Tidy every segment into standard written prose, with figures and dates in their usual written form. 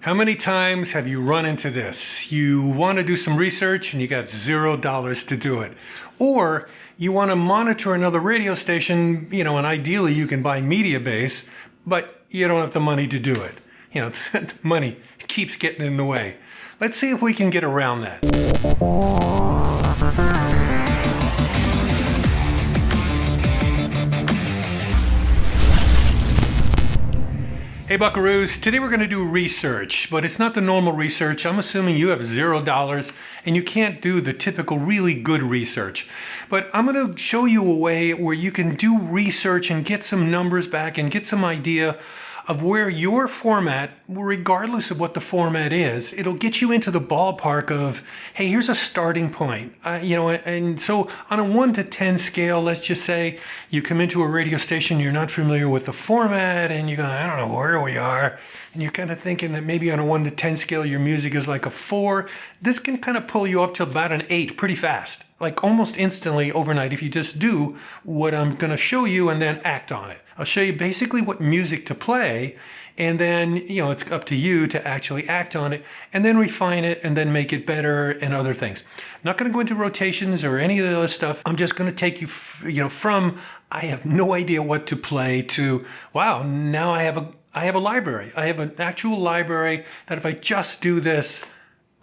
How many times have you run into this? You want to do some research and you got $0 to do it. Or you want to monitor another radio station, and ideally you can buy media base, but you don't have the money to do it. Money keeps getting in the way. Let's see if we can get around that. Hey Buckaroos, today we're going to do research, but it's not the normal research. I'm assuming you have $0 and you can't do the typical really good research. But I'm going to show you a way where you can do research and get some numbers back and get some idea of where your format, regardless of what the format is, it'll get you into the ballpark of, hey, here's a starting point. And so on a 1 to 10 scale, let's just say you come into a radio station, you're not familiar with the format, and you go, I don't know where we are. And you're kind of thinking that maybe on a 1 to 10 scale, your music is like a 4. This can kind of pull you up to about an 8 pretty fast, like almost instantly overnight if you just do what I'm going to show you and then act on it. I'll show you basically what music to play, and then, it's up to you to actually act on it and then refine it and then make it better and other things. I'm not going to go into rotations or any of the other stuff. I'm just going to take you, from I have no idea what to play to, wow, now I have a library. I have an actual library that if I just do this,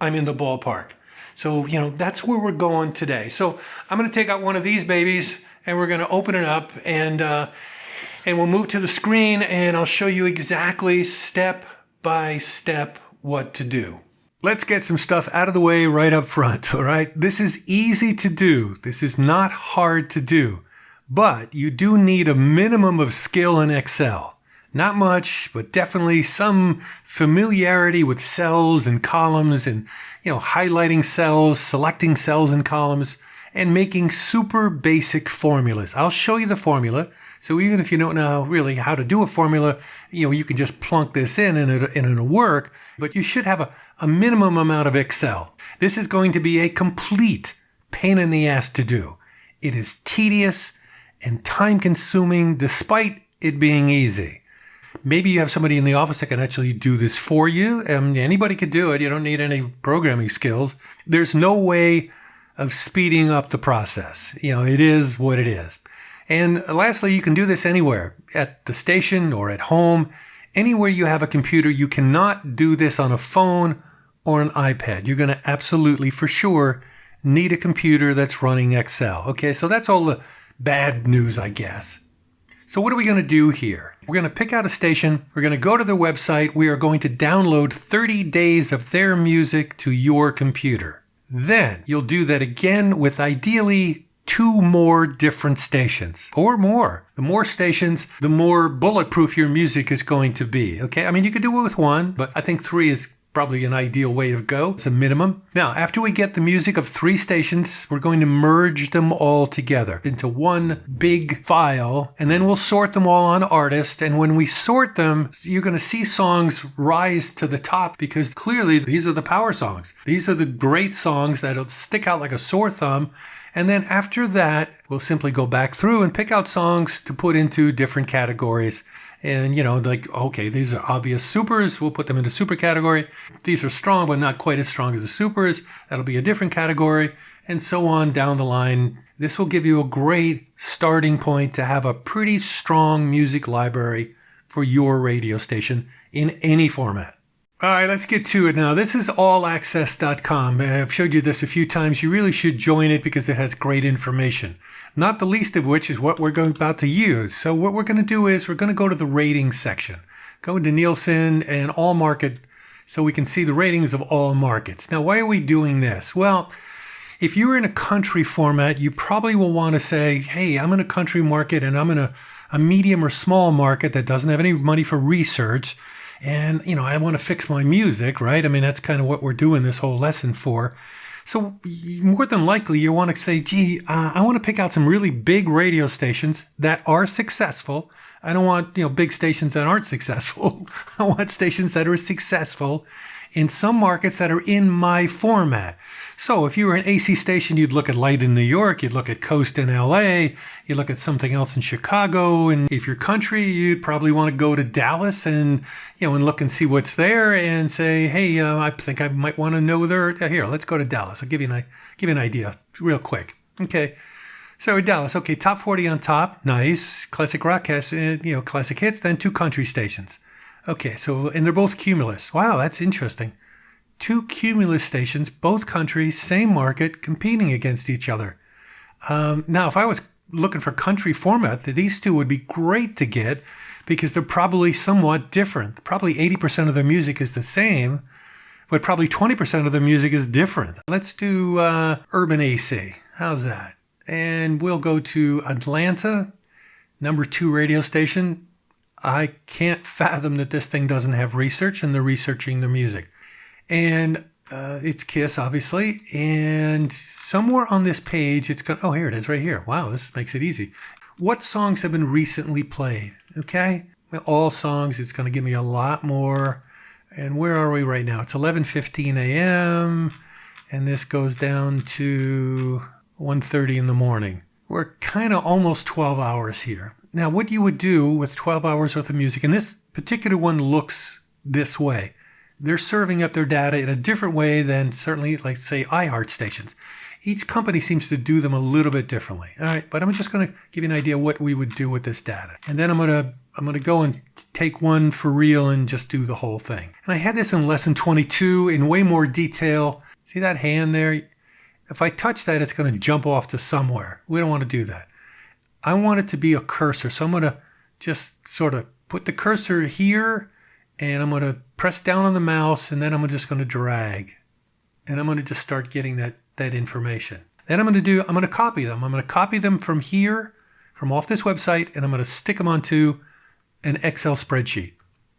I'm in the ballpark. So, that's where we're going today. So I'm going to take out one of these babies and we're going to open it up and we'll move to the screen and I'll show you exactly step by step what to do. Let's get some stuff out of the way right up front, all right? This is easy to do. This is not hard to do, but you do need a minimum of skill in Excel. Not much, but definitely some familiarity with cells and columns and, highlighting cells, selecting cells and columns, and making super basic formulas. I'll show you the formula. So even if you don't know really how to do a formula, you can just plunk this in and it'll work, but you should have a minimum amount of Excel. This is going to be a complete pain in the ass to do. It is tedious and time consuming despite it being easy. Maybe you have somebody in the office that can actually do this for you. Anybody could do it. You don't need any programming skills. There's no way of speeding up the process. It is what it is. And lastly, you can do this anywhere, at the station or at home, anywhere you have a computer. You cannot do this on a phone or an iPad. You're going to absolutely, for sure, need a computer that's running Excel. Okay, so that's all the bad news, I guess. So what are we going to do here? We're going to pick out a station. We're going to go to their website. We are going to download 30 days of their music to your computer. Then you'll do that again with ideally 2 more different stations or more. The more stations, the more bulletproof your music is going to be. Okay, you could do it with 1, but I think 3 is probably an ideal way to go. It's a minimum. Now, after we get the music of 3 stations, we're going to merge them all together into one big file, and then we'll sort them all on artist. And when we sort them, you're going to see songs rise to the top because clearly these are the power songs. These are the great songs that'll stick out like a sore thumb. And then after that, we'll simply go back through and pick out songs to put into different categories. And, okay, these are obvious supers. We'll put them into super category. These are strong, but not quite as strong as the supers. That'll be a different category, and so on down the line. This will give you a great starting point to have a pretty strong music library for your radio station in any format. All right, let's get to it now. This is allaccess.com. I've showed you this a few times. You really should join it because it has great information, not the least of which is what we're about to use. So what we're going to do is we're going to go to the ratings section, go into Nielsen and all market so we can see the ratings of all markets. Now, why are we doing this? Well, if you're in a country format, you probably will want to say, hey, I'm in a country market and I'm in a medium or small market that doesn't have any money for research. And, I want to fix my music, right? That's kind of what we're doing this whole lesson for. So more than likely, you want to say, gee, I want to pick out some really big radio stations that are successful. I don't want, big stations that aren't successful. I want stations that are successful in some markets that are in my format. So if you were an AC station, you'd look at Light in New York, you'd look at Coast in LA, you'd look at something else in Chicago, and if you're country, you'd probably want to go to Dallas and and look and see what's there and say, hey, I think I might want to know there. Here, let's go to Dallas. I'll give you an idea real quick. Okay. So Dallas, okay, top 40 on top, nice. Classic rock cast, classic hits, then 2 country stations. Okay, so, and they're both Cumulus. Wow, that's interesting. 2 Cumulus stations, both countries, same market, competing against each other. Now, if I was looking for country format, these 2 would be great to get because they're probably somewhat different. Probably 80% of their music is the same, but probably 20% of their music is different. Let's do Urban AC. How's that? And we'll go to Atlanta, number 2 radio station. I can't fathom that this thing doesn't have research, and they're researching their music. And it's Kiss, obviously. And somewhere on this page, it's going, oh, here it is right here. Wow, this makes it easy. What songs have been recently played? Okay, well, all songs. It's going to give me a lot more. And where are we right now? It's 11:15 a.m. And this goes down to 1:30 in the morning. We're kind of almost 12 hours here. Now, what you would do with 12 hours worth of music, and this particular one looks this way. They're serving up their data in a different way than certainly, like, say, iHeart stations. Each company seems to do them a little bit differently. All right, but I'm just going to give you an idea what we would do with this data. And then I'm going to go and take one for real and just do the whole thing. And I had this in lesson 22 in way more detail. See that hand there? If I touch that, it's going to jump off to somewhere. We don't want to do that. I want it to be a cursor. So I'm going to just sort of put the cursor here, and I'm going to press down on the mouse, and then I'm just going to drag. And I'm going to just start getting that information. Then I'm going to copy them. I'm going to copy them from here, from off this website, and I'm going to stick them onto an Excel spreadsheet.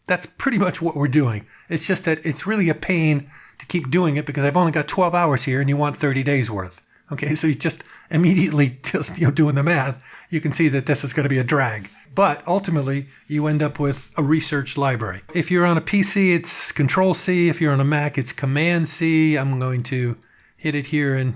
That's pretty much what we're doing. It's just that it's really a pain to keep doing it because I've only got 12 hours here and you want 30 days worth. Okay, so you just immediately just doing the math, you can see that this is going to be a drag. But ultimately, you end up with a research library. If you're on a PC, it's Control-C. If you're on a Mac, it's Command-C. I'm going to hit it here and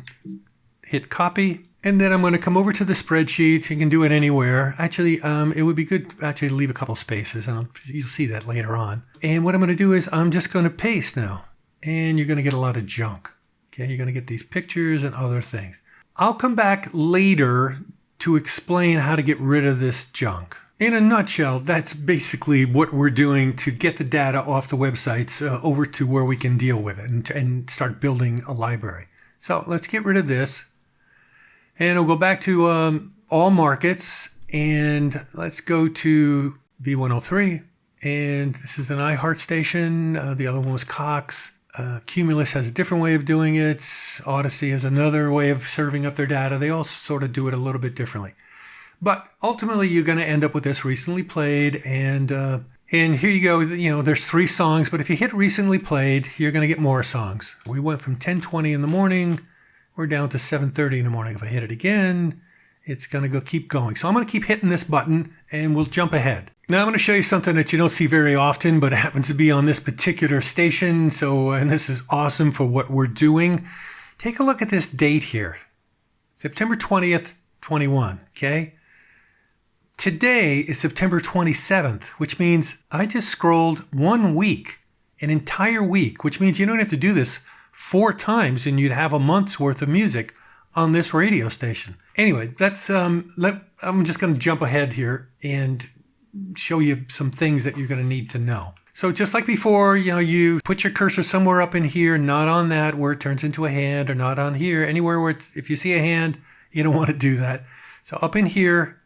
hit copy. And then I'm going to come over to the spreadsheet. You can do it anywhere. Actually, it would be good actually to leave a couple spaces, and you'll see that later on. And what I'm going to do is I'm just going to paste now. And you're going to get a lot of junk. Okay, you're going to get these pictures and other things. I'll come back later to explain how to get rid of this junk. In a nutshell, that's basically what we're doing to get the data off the websites over to where we can deal with it and start building a library. So let's get rid of this. And we'll go back to all markets. And let's go to V103. And this is an iHeart station. The other one was Cox. Cumulus has a different way of doing it. Odyssey has another way of serving up their data. They all sort of do it a little bit differently. But ultimately, you're going to end up with this recently played. And here you go. There's 3 songs. But if you hit recently played, you're going to get more songs. We went from 10:20 in the morning. We're down to 7:30 in the morning. If I hit it again, it's going to keep going. So I'm going to keep hitting this button, and we'll jump ahead. Now I'm going to show you something that you don't see very often, but it happens to be on this particular station. And this is awesome for what we're doing. Take a look at this date here. September 20th, 21, okay? Today is September 27th, which means I just scrolled 1 week, an entire week, which means you don't have to do this 4 times and you'd have a month's worth of music on this radio station. Anyway, that's I'm just going to jump ahead here and show you some things that you're going to need to know. So just like before, you put your cursor somewhere up in here, not on that where it turns into a hand, or not on here, anywhere where if you see a hand, you don't want to do that. So up in here,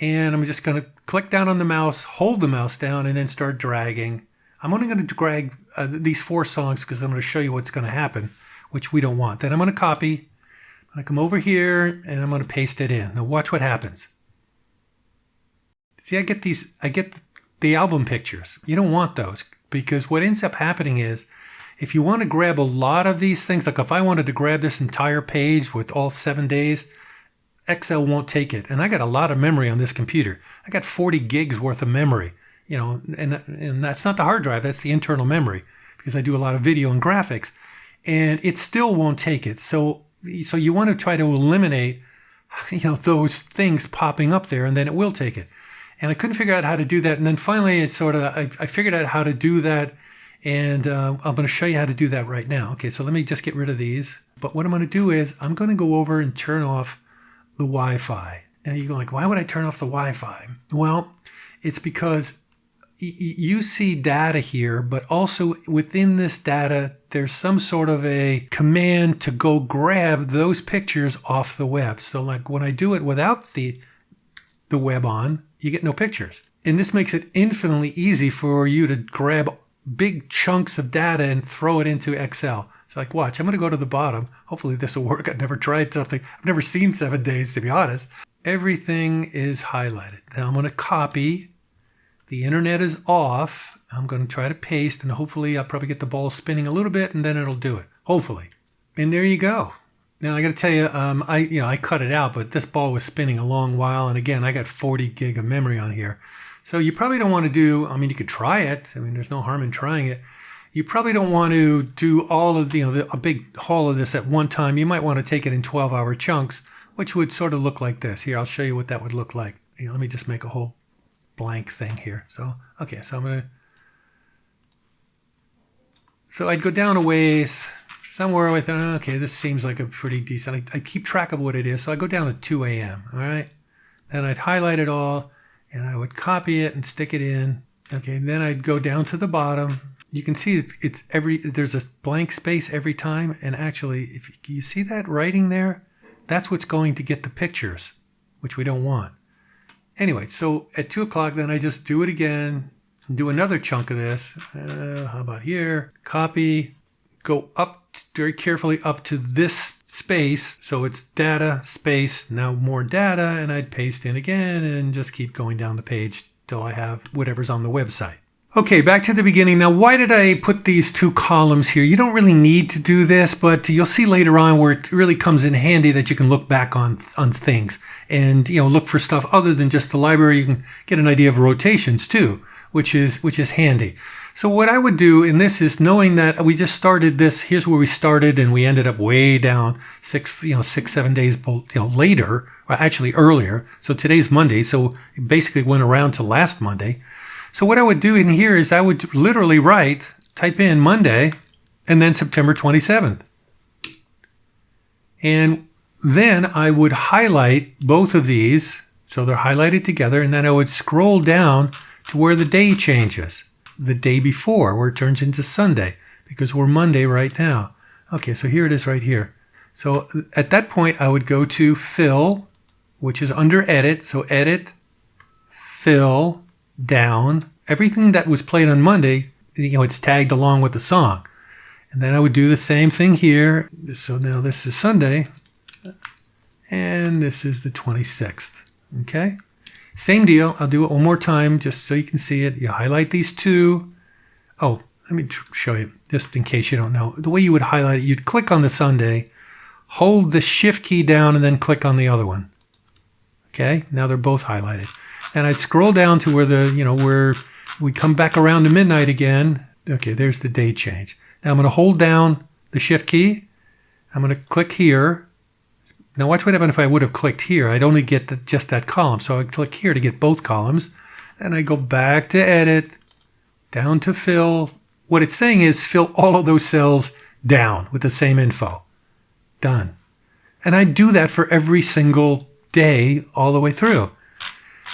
and I'm just going to click down on the mouse, hold the mouse down, and then start dragging. I'm only going to drag these 4 songs because I'm going to show you what's going to happen, which we don't want. Then I'm going to copy. I'm going to come over here, and I'm going to paste it in. Now watch what happens. See, I get the album pictures. You don't want those because what ends up happening is if you want to grab a lot of these things, like if I wanted to grab this entire page with all 7 days, Excel won't take it. And I got a lot of memory on this computer. I got 40 gigs worth of memory, and that's not the hard drive. That's the internal memory. because I do a lot of video and graphics, and it still won't take it. So you want to try to eliminate, those things popping up there, and then it will take it. And I couldn't figure out how to do that. And then finally, I figured out how to do that. And I'm going to show you how to do that right now. Okay, so let me just get rid of these. But what I'm going to do is I'm going to go over and turn off the Wi-Fi. Now you're going like, why would I turn off the Wi-Fi? Well, it's because you see data here, but also within this data, there's some sort of a command to go grab those pictures off the web. So like when I do it without the web on, you get no pictures. And this makes it infinitely easy for you to grab big chunks of data and throw it into Excel. It's like, watch, I'm going to go to the bottom. Hopefully this will work. I've never tried something. I've never seen 7 days, to be honest. Everything is highlighted. Now I'm going to copy. The internet is off. I'm going to try to paste, and hopefully I'll probably get the ball spinning a little bit, and then it'll do it. Hopefully. And there you go. Now I got to tell you, I cut it out, but this ball was spinning a long while, and again, I got 40 gig of memory on here. So you probably don't want to do, you could try it. There's no harm in trying it. You probably don't want to do all of a big haul of this at one time. You might want to take it in 12-hour chunks, which would sort of look like this. Here, I'll show you what that would look like. Let me just make a whole blank thing here. So I'd go down a ways, somewhere I thought, okay, this seems like a pretty decent, I keep track of what it is. So I go down to 2 a.m. All right. Then I'd highlight it all, and I would copy it and stick it in. Okay, and then I'd go down to the bottom. You can see there's a blank space every time. And actually, if you see that writing there, that's what's going to get the pictures, which we don't want. Anyway, so at 2 o'clock, then I just do it again, do another chunk of this. How about here? Copy, go up very carefully up to this space. So it's data, space, now more data, and I'd paste in again and just keep going down the page till I have whatever's on the website. Okay, back to the beginning. Now, why did I put these 2 columns here? You don't really need to do this, but you'll see later on where it really comes in handy that you can look back on things and look for stuff other than just the library. You can get an idea of rotations too, which is handy. So what I would do in this is, knowing that we just started this, here's where we started, and we ended up way down 6-7 days later, or actually earlier. So today's Monday, so it basically went around to last Monday. So what I would do in here is I would literally type in Monday, and then September 27th. And then I would highlight both of these, so they're highlighted together, and then I would scroll down to where the day changes, the day before, where it turns into Sunday, because we're Monday right now. Okay, so here it is right here. So at that point, I would go to Fill, which is under Edit. So Edit, Fill, down. Everything that was played on Monday, it's tagged along with the song. And then I would do the same thing here. So now this is Sunday, and this is the 26th. Okay? Same deal. I'll do it one more time just so you can see it. You highlight these 2. Oh, let me show you, just in case you don't know. The way you would highlight it, you'd click on the Sunday, hold the Shift key down, and then click on the other one. Okay? Now they're both highlighted. And I'd scroll down to where where we come back around to midnight again. Okay, there's the date change. Now I'm going to hold down the Shift key. I'm going to click here. Now watch what happened if I would have clicked here. I'd only get just that column. So I click here to get both columns. And I go back to Edit, down to Fill. What it's saying is fill all of those cells down with the same info. Done. And I do that for every single day all the way through.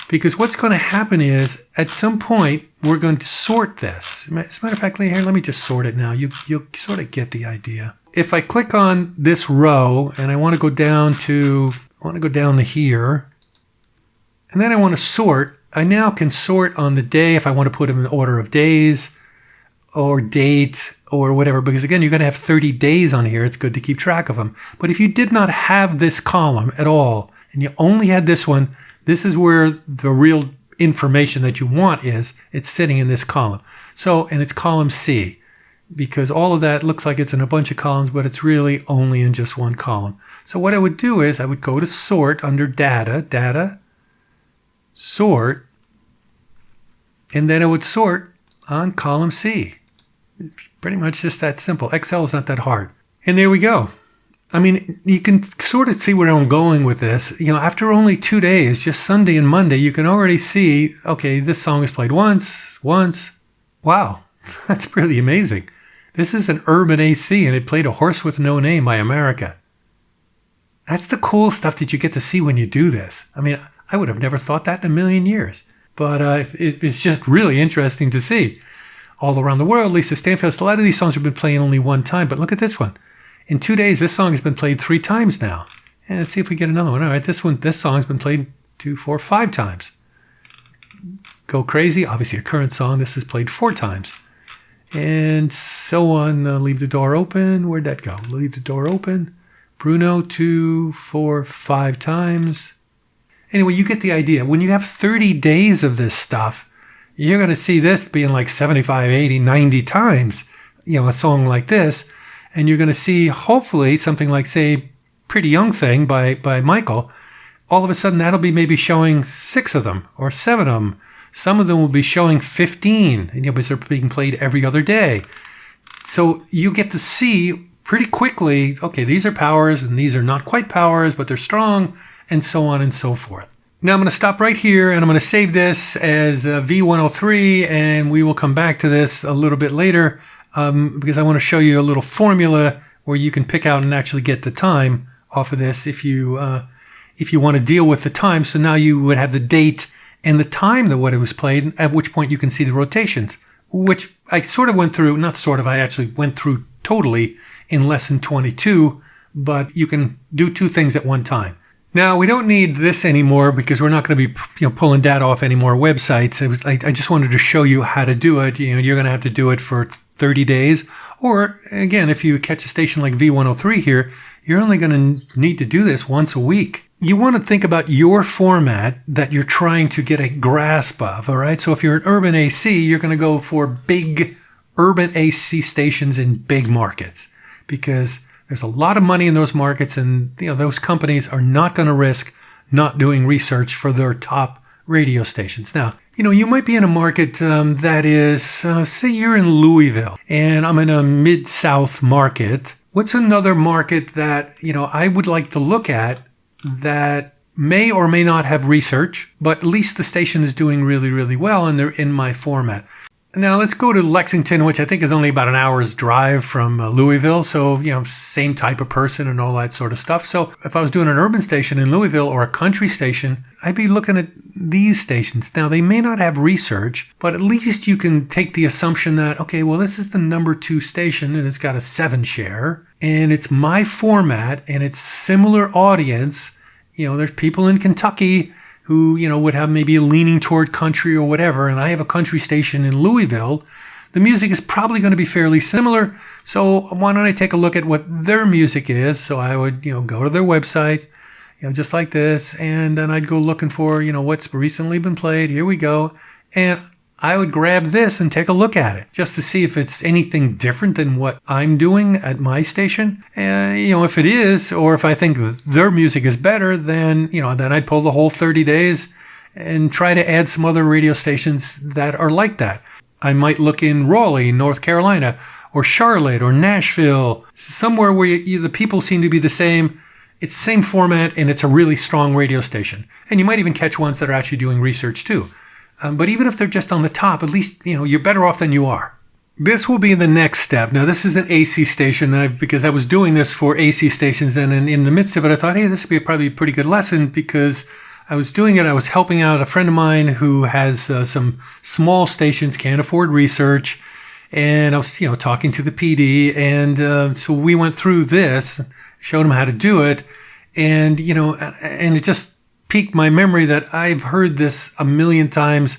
Because what's going to happen is, at some point, we're going to sort this. As a matter of fact, here, let me just sort it now. You'll sort of get the idea. If I click on this row, and I want to go down to here, and then I want to sort, I now can sort on the day if I want to put them in order of days, or date, or whatever. Because again, you're going to have 30 days on here. It's good to keep track of them. But if you did not have this column at all, and you only had this one, this is where the real information that you want is. It's sitting in this column. So, and it's column C, because all of that looks like it's in a bunch of columns, but it's really only in just one column. So what I would do is I would go to Sort under Data, Sort, and then I would sort on column C. It's pretty much just that simple. Excel is not that hard. And there we go. I mean, you can sort of see where I'm going with this. You know, after only 2 days, just Sunday and Monday, you can already see, okay, this song is played once. Wow, that's pretty amazing. This is an urban AC, and it played A Horse with No Name by America. That's the cool stuff that you get to see when you do this. I mean, I would have never thought that in a million years. But it's just really interesting to see. All around the world, Lisa Stanfield, a lot of these songs have been playing only one time, but look at this one. In 2 days, this song has been played 3 times now. And let's see if we get another one. All right, this song has been played 2, 4, 5 times. Go Crazy, obviously a current song. This is played 4 times. And so on. Leave the Door Open. Where'd that go? Leave the Door Open. Bruno, 2, 4, 5 times. Anyway, you get the idea. When you have 30 days of this stuff, you're going to see this being like 75, 80, 90 times, you know, a song like this. And you're going to see, hopefully, something like, say, Pretty Young Thing by Michael. All of a sudden, that'll be maybe showing 6 of them or 7 of them. Some of them will be showing 15, and you know, because they're being played every other day. So you get to see pretty quickly, okay, these are powers, and these are not quite powers, but they're strong, and so on and so forth. Now I'm going to stop right here, and I'm going to save this as V103, and we will come back to this a little bit later because I want to show you a little formula where you can pick out and actually get the time off of this if you want to deal with the time. So now you would have the date and the time that what it was played, at which point you can see the rotations, which I sort of went through, not sort of, I actually went through totally in lesson 22, but you can do 2 things at one time. Now, we don't need this anymore because we're not going to be pulling data off any more websites. I just wanted to show you how to do it. You know, you're going to have to do it for 30 days. Or, again, if you catch a station like V103 here, you're only going to need to do this once a week. You want to think about your format that you're trying to get a grasp of, all right? So if you're an urban AC, you're going to go for big urban AC stations in big markets because there's a lot of money in those markets, and you know those companies are not going to risk not doing research for their top radio stations. Now, you know, you might be in a market that is, say you're in Louisville, and I'm in a Mid-South market. What's another market that, you know, I would like to look at that may or may not have research, but at least the station is doing really, really well, and they're in my format. Now let's go to Lexington, which I think is only about an hour's drive from Louisville. So, you know, same type of person and all that sort of stuff. So if I was doing an urban station in Louisville or a country station, I'd be looking at these stations. Now they may not have research, but at least you can take the assumption that, okay, well, this is the number 2 station and it's got a 7 share and it's my format and it's similar audience. You know, there's people in Kentucky who, you know, would have maybe a leaning toward country or whatever, and I have a country station in Louisville, the music is probably going to be fairly similar. So why don't I take a look at what their music is? So I would, you know, go to their website, you know, just like this, and then I'd go looking for, you know, what's recently been played. Here we go. And I would grab this and take a look at it just to see if it's anything different than what I'm doing at my station. And, you know, if it is, or if I think their music is better, then, you know, then I'd pull the whole 30 days and try to add some other radio stations that are like that. I might look in Raleigh, North Carolina, or Charlotte, or Nashville, somewhere where the people seem to be the same. It's the same format, and it's a really strong radio station. And you might even catch ones that are actually doing research too. But even if they're just on the top, at least, you know, you're better off than you are. This will be the next step. Now, this is an AC station because I was doing this for AC stations, and in the midst of it, I thought, hey, this would be probably a pretty good lesson because I was doing it. I was helping out a friend of mine who has some small stations, can't afford research, and I was, you know, talking to the PD, and so we went through this, showed him how to do it, and, you know, and it just piqued my memory that I've heard this a million times.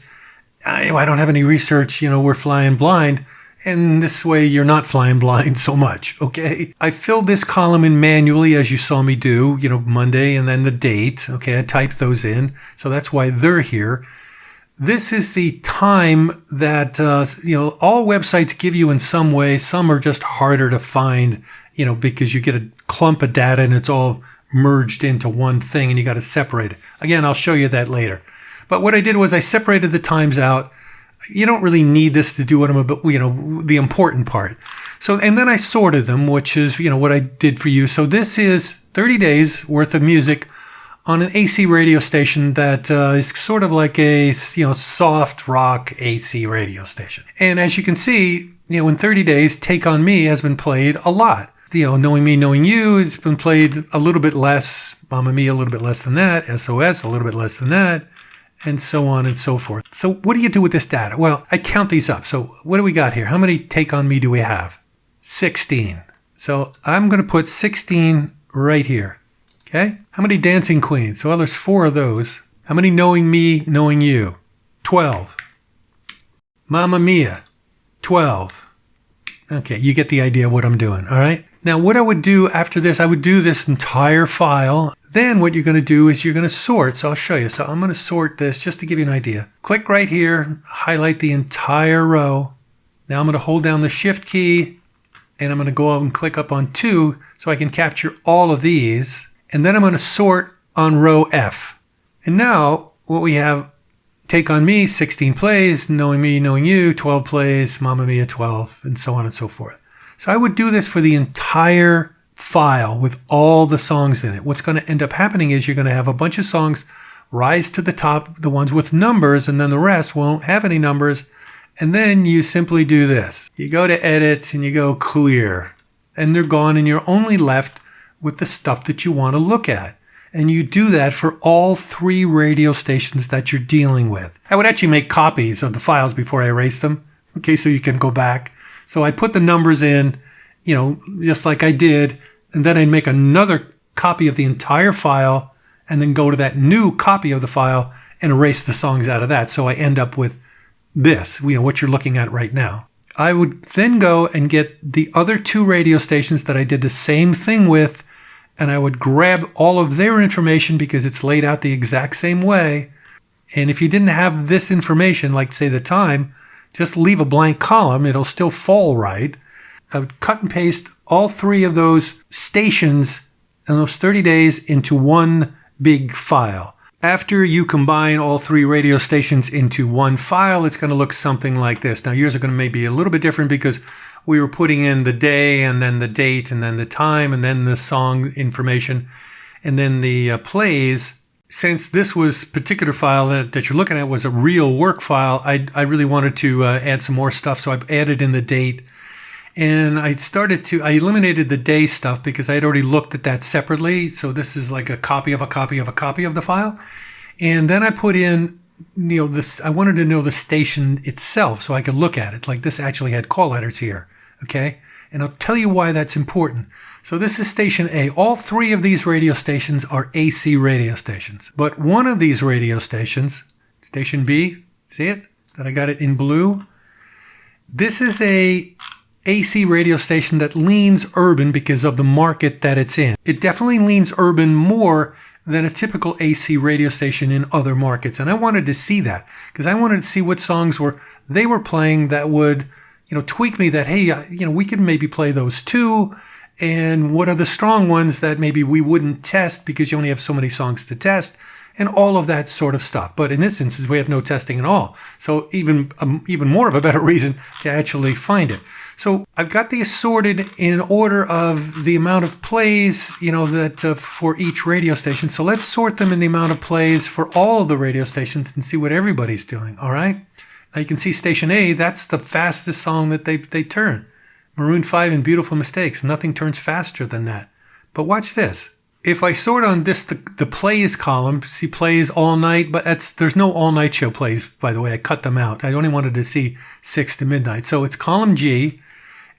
I don't have any research, you know, we're flying blind. And this way you're not flying blind so much, okay? I filled this column in manually as you saw me do, you know, Monday and then the date. Okay, I typed those in. So that's why they're here. This is the time that, you know, all websites give you in some way. Some are just harder to find, you know, because you get a clump of data and it's all merged into one thing and you got to separate it. Again, I'll show you that later. But what I did was I separated the times out. You don't really need this to do what I'm about, the important part. So, and then I sorted them, which is, what I did for you. So this is 30 days worth of music on an AC radio station that is sort of like a, soft rock AC radio station. And as you can see, in 30 days, Take On Me has been played a lot. Knowing Me, Knowing You, it's been played a little bit less. Mamma Mia, a little bit less than that. SOS, a little bit less than that. And so on and so forth. So what do you do with this data? Well, I count these up. So what do we got here? How many Take On Me do we have? 16. So I'm going to put 16 right here. Okay? How many Dancing Queens? So there's 4 of those. How many Knowing Me, Knowing You? 12. Mamma Mia, 12. Okay, you get the idea of what I'm doing, all right? Now, what I would do after this, I would do this entire file. Then what you're going to do is you're going to sort. So I'll show you. So I'm going to sort this just to give you an idea. Click right here, highlight the entire row. Now I'm going to hold down the Shift key, and I'm going to go up and click up on 2 so I can capture all of these. And then I'm going to sort on row F. And now what we have, Take On Me, 16 plays, Knowing Me, Knowing You, 12 plays, Mamma Mia, 12, and so on and so forth. So I would do this for the entire file with all the songs in it. What's going to end up happening is you're going to have a bunch of songs rise to the top, the ones with numbers, and then the rest won't have any numbers. And then you simply do this. You go to Edit and you go Clear. And they're gone, and you're only left with the stuff that you want to look at. And you do that for all 3 radio stations that you're dealing with. I would actually make copies of the files before I erase them, okay, so you can go back. So I put the numbers in, just like I did, and then I'd make another copy of the entire file and then go to that new copy of the file and erase the songs out of that. So I end up with this, what you're looking at right now. I would then go and get the other 2 radio stations that I did the same thing with, and I would grab all of their information because it's laid out the exact same way. And if you didn't have this information, like say the time, just leave a blank column. It'll still fall right. I would cut and paste all 3 of those stations in those 30 days into one big file. After you combine all 3 radio stations into one file, it's going to look something like this. Now yours are going to maybe a little bit different because we were putting in the day and then the date and then the time and then the song information and then the plays. Since this was particular file that you're looking at was a real work file, I really wanted to add some more stuff. So I added in the date, and I eliminated the day stuff because I had already looked at that separately. So this is like a copy of a copy of a copy of the file. And then I put in, this, I wanted to know the station itself so I could look at it. Like this actually had call letters here. Okay. And I'll tell you why that's important. So this is station A. All 3 of these radio stations are AC radio stations. But one of these radio stations, station B, see it? That I got it in blue? This is a AC radio station that leans urban because of the market that it's in. It definitely leans urban more than a typical AC radio station in other markets. And I wanted to see that because I wanted to see what songs they were playing that would tweak me that, hey, we could maybe play those too. And what are the strong ones that maybe we wouldn't test because you only have so many songs to test, and all of that sort of stuff. But in this instance, we have no testing at all. So even more of a better reason to actually find it. So I've got these sorted in order of the amount of plays, that for each radio station. So let's sort them in the amount of plays for all of the radio stations and see what everybody's doing. All right. Now you can see station A, that's the fastest song that they turn. Maroon 5 and Beautiful Mistakes. Nothing turns faster than that. But watch this. If I sort on this, the plays column, see plays all night, but there's no all night show plays, by the way. I cut them out. I only wanted to see 6 to midnight. So it's column G.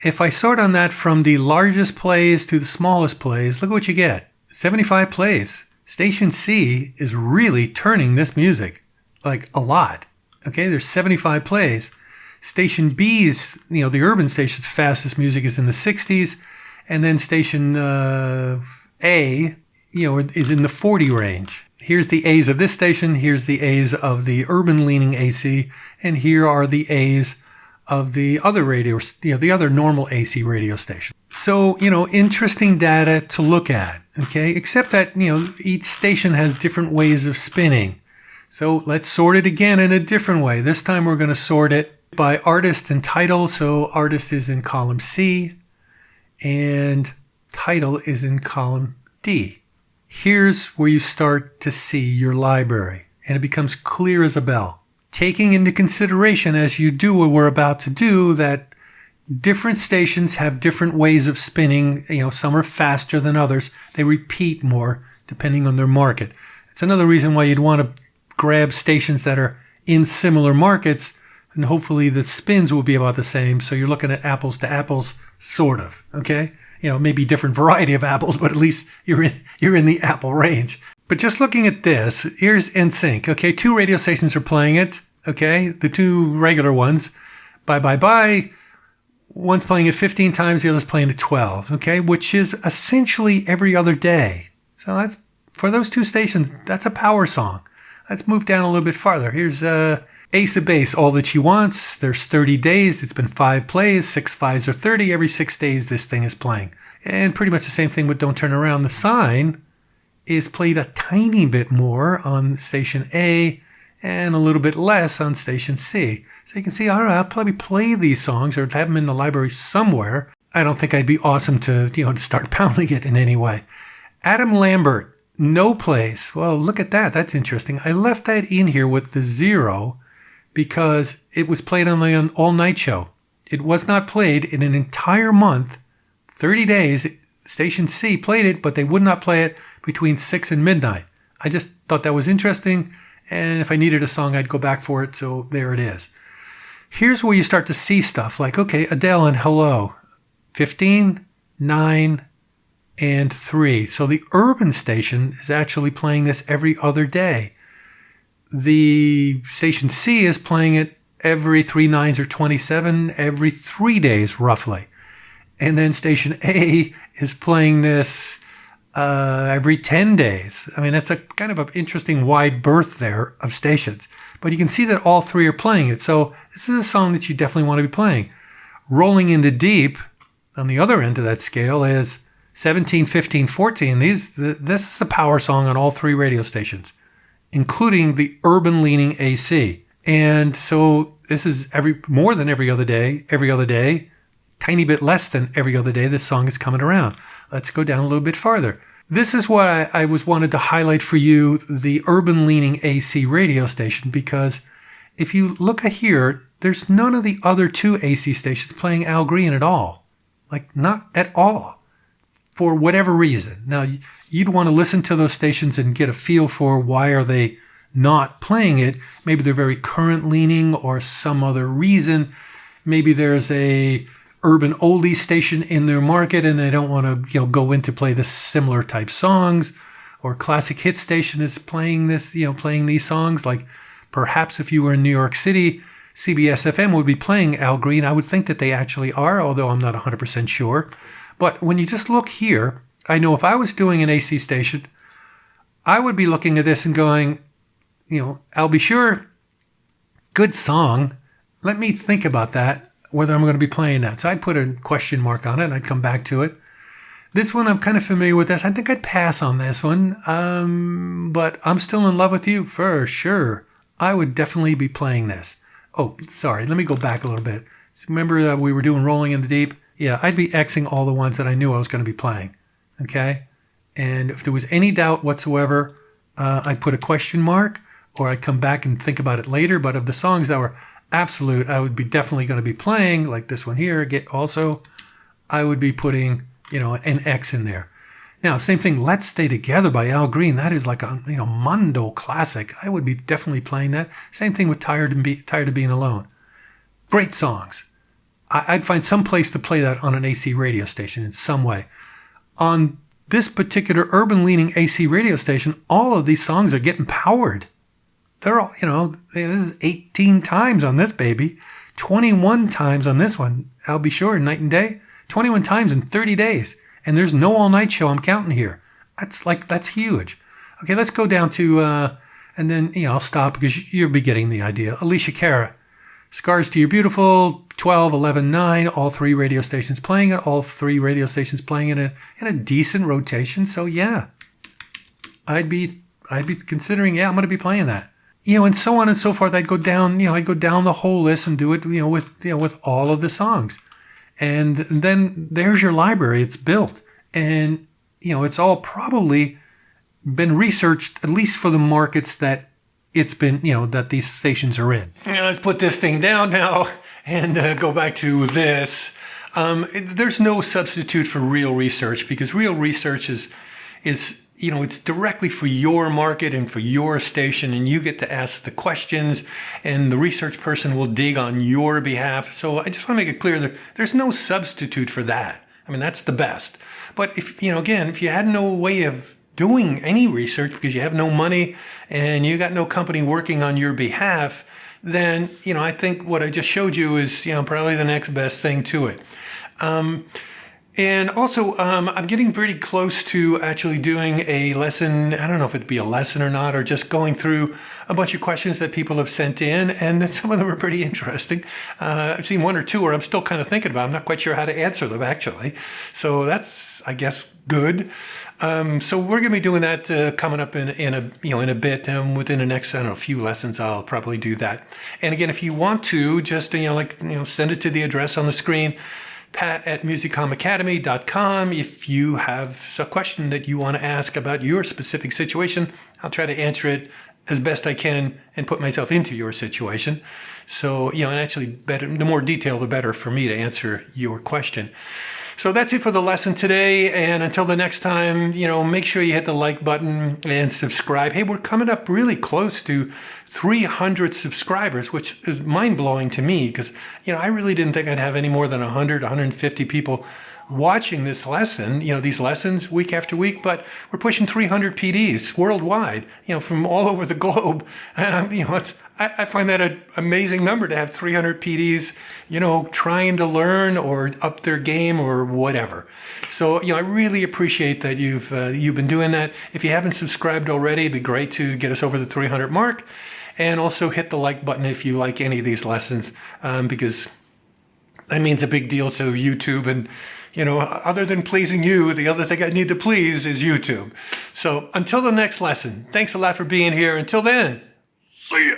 If I sort on that from the largest plays to the smallest plays, look what you get. 75 plays. Station C is really turning this music like a lot. Okay, there's 75 plays. Station B's, the urban station's fastest music is in the 60s. And then station A, is in the 40 range. Here's the A's of this station. Here's the A's of the urban leaning AC. And here are the A's of the other radio, the other normal AC radio station. So, interesting data to look at. Okay, except that, each station has different ways of spinning. So let's sort it again in a different way. This time we're going to sort it by artist and title. So artist is in column C and title is in column D. Here's where you start to see your library and it becomes clear as a bell. Taking into consideration as you do what we're about to do that different stations have different ways of spinning. Some are faster than others. They repeat more depending on their market. It's another reason why you'd want to grab stations that are in similar markets, and hopefully the spins will be about the same. So you're looking at apples to apples, sort of. Okay, maybe different variety of apples, but at least you're in the apple range. But just looking at this, here's NSYNC. Okay, 2 radio stations are playing it. Okay, the 2 regular ones. Bye bye bye. One's playing it 15 times, the other's playing it 12. Okay, which is essentially every other day. So that's for those 2 stations. That's a power song. Let's move down a little bit farther. Here's Ace of Base, All That She Wants. There's 30 days. It's been 5 plays. 6 5s are 30. Every 6 days this thing is playing. And pretty much the same thing with Don't Turn Around. The Sign is played a tiny bit more on station A and a little bit less on station C. So you can see, all right, I'll probably play these songs or have them in the library somewhere. I don't think I'd be awesome to start pounding it in any way. Adam Lambert. No plays. Well, look at that. That's interesting. I left that in here with the 0 because it was played on an all-night show. It was not played in an entire month, 30 days. Station C played it, but they would not play it between 6 and midnight. I just thought that was interesting, and if I needed a song, I'd go back for it, so there it is. Here's where you start to see stuff like, okay, Adele and Hello, 15, 9, and 3. So the urban station is actually playing this every other day. The station C is playing it every 3 9s or 27, every 3 days roughly. And then station A is playing this every 10 days. I mean, that's a kind of an interesting wide berth there of stations. But you can see that all 3 are playing it. So this is a song that you definitely want to be playing. Rolling in the Deep, on the other end of that scale, is 17, 15, 14. This is a power song on all 3 radio stations, including the urban-leaning AC. And so this is more than every other day, tiny bit less than every other day, this song is coming around. Let's go down a little bit farther. This is what I wanted to highlight for you, the urban-leaning AC radio station, because if you look at here, there's none of the other 2 AC stations playing Al Green at all. Like, not at all. For whatever reason. Now, you'd want to listen to those stations and get a feel for why are they not playing it. Maybe they're very current leaning or some other reason. Maybe there's a urban oldie station in their market and they don't want to go in to play the similar type songs, or classic hit station is playing this, playing these songs. Like perhaps if you were in New York City, CBS FM would be playing Al Green. I would think that they actually are, although I'm not 100% sure. But when you just look here, I know if I was doing an AC station, I would be looking at this and going, I'll be sure, good song. Let me think about that, whether I'm going to be playing that. So I'd put a question mark on it and I'd come back to it. This one, I'm kind of familiar with this. I think I'd pass on this one. But I'm Still in Love with You, for sure. I would definitely be playing this. Oh, sorry. Let me go back a little bit. So remember that we were doing Rolling in the Deep? Yeah, I'd be Xing all the ones that I knew I was going to be playing, okay? And if there was any doubt whatsoever, I'd put a question mark, or I'd come back and think about it later. But of the songs that were absolute, I would be definitely going to be playing, like this one here, I would be putting, an X in there. Now, same thing, Let's Stay Together by Al Green. That is like a, Mondo classic. I would be definitely playing that. Same thing with Tired of Being Alone. Great songs. I'd find some place to play that on an AC radio station in some way. On this particular urban-leaning AC radio station, all of these songs are getting powered. They're all, this is 18 times on this baby, 21 times on this one. I'll be sure, Night and Day, 21 times in 30 days. And there's no all-night show I'm counting here. That's huge. Okay, let's go down to, and then, I'll stop because you'll be getting the idea. Alicia Cara, Scars to Your Beautiful, 12, 11, 9, all 3 radio stations playing it, all 3 radio stations playing it in a decent rotation. So yeah, I'd be considering, I'm going to be playing that. and so on and so forth. I'd go down, I'd go down the whole list and do it, with all of the songs. And then there's your library. It's built. And, it's all probably been researched, at least for the markets that it's been, that these stations are in. Let's put this thing down now and go back to this. There's no substitute for real research, because real research is it's directly for your market and for your station, and you get to ask the questions, and the research person will dig on your behalf. So I just want to make it clear that there's no substitute for that. I mean, that's the best. But if you had no way of doing any research because you have no money and you got no company working on your behalf, then, I think what I just showed you is, probably the next best thing to it. And also, I'm getting pretty close to actually doing a lesson. I don't know if it'd be a lesson or not, or just going through a bunch of questions that people have sent in, and some of them are pretty interesting. I've seen one or two where I'm still kind of thinking about. I'm not quite sure how to answer them, actually. So that's, I guess, good. So we're going to be doing that coming up in a bit. Within the next, few lessons, I'll probably do that. And again, if you want to, just send it to the address on the screen, pat@musicomacademy.com. If you have a question that you want to ask about your specific situation, I'll try to answer it as best I can and put myself into your situation. So, and actually, the more detail, the better for me to answer your question. So that's it for the lesson today. And until the next time, make sure you hit the like button and subscribe. Hey, we're coming up really close to 300 subscribers, which is mind-blowing to me because, I really didn't think I'd have any more than 100, 150 people watching this lesson, these lessons week after week, but we're pushing 300 PDs worldwide, from all over the globe. And I find that an amazing number to have 300 PDs, trying to learn or up their game or whatever. So, I really appreciate that you've been doing that. If you haven't subscribed already, it'd be great to get us over the 300 mark. And also hit the like button if you like any of these lessons, because that means a big deal to YouTube. And, other than pleasing you, the other thing I need to please is YouTube. So until the next lesson, thanks a lot for being here. Until then, see ya.